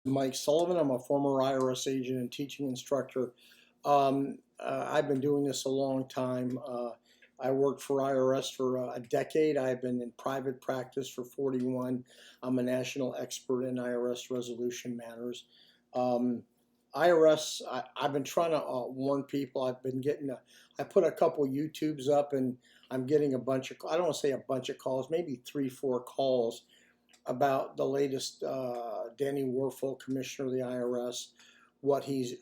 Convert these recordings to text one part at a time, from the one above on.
Mike Sullivan. I'm a former IRS agent and teaching instructor. I've been doing this a long time. I worked for IRS for a decade. I've been in private practice for 41. I'm a national expert in IRS resolution matters. IRS, I've been trying to warn people. I put a couple YouTubes up and I'm getting a bunch of, I don't want to say a bunch of calls, maybe 3, 4 calls about the latest Danny Werfel, Commissioner of the IRS. What he's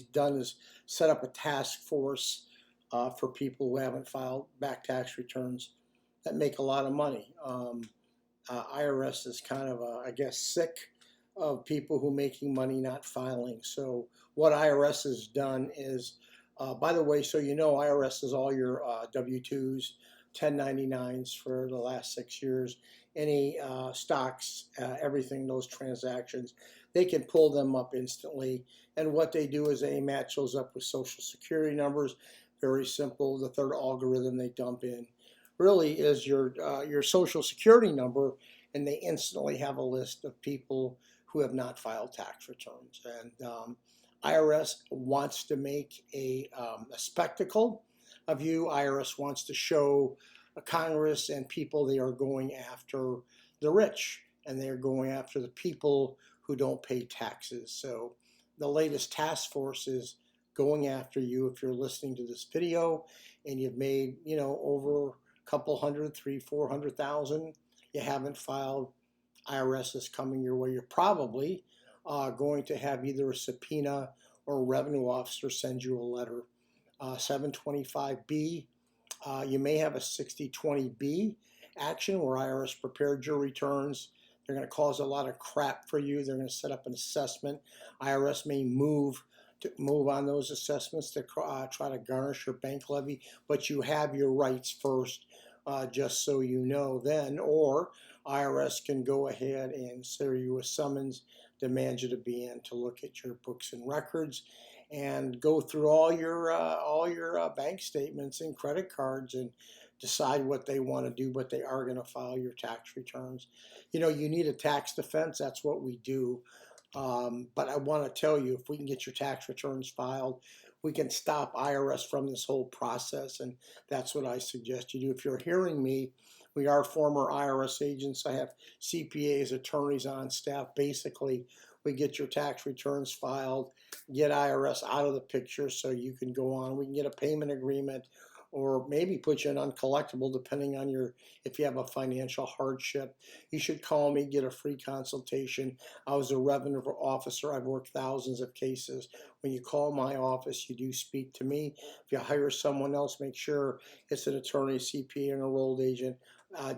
done is set up a task force for people who haven't filed back tax returns that make a lot of money. IRS is kind of, I guess, sick of people who are making money not filing. So what IRS has done is, by the way, so you know, IRS is all your W-2s, 1099s for the last 6 years, any stocks, everything, those transactions, they can pull them up instantly. And what they do is they match those up with social security numbers. Very simple. The third algorithm they dump in really is your social security number, and they instantly have a list of people who have not filed tax returns. And IRS wants to make a spectacle of you. IRS wants to show Congress and people they are going after the rich, and they're going after the people who don't pay taxes. So the latest task force is going after you. If you're listening to this video and you've made, you know, over a couple hundred, 300,000, 400,000, you haven't filed, IRS is coming your way. You're probably going to have either a subpoena or a revenue officer send you a letter. 725B, you may have a 6020B action where IRS prepared your returns. They're going to cause a lot of crap for you. They're going to set up an assessment. IRS may move on those assessments to try to garnish your bank levy, but you have your rights first, just so you know then. Or IRS can go ahead and serve you a summons, demand you to be in to look at your books and records and go through all your bank statements and credit cards and decide what they want to do, but they are going to file your tax returns. You know, you need a tax defense. That's what we do. But I want to tell you, if we can get your tax returns filed, we can stop IRS from this whole process, and that's what I suggest you do. If you're hearing me, we are former IRS agents. I have CPAs, attorneys on staff. Basically, we get your tax returns filed, get IRS out of the picture so you can go on. We can get a payment agreement or maybe put you in uncollectible depending on if you have a financial hardship. You should call me, get a free consultation. I was a revenue officer. I've worked thousands of cases. When you call my office, you do speak to me. If you hire someone else, make sure it's an attorney, CPA, and enrolled agent.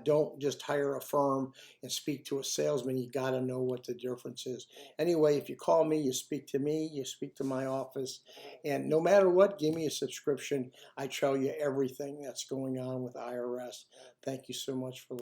Don't just hire a firm and speak to a salesman. You got to know what the difference is. Anyway, if you call me, you speak to me, you speak to my office, and no matter what, give me a subscription. I tell you everything that's going on with IRS. Thank you so much for listening.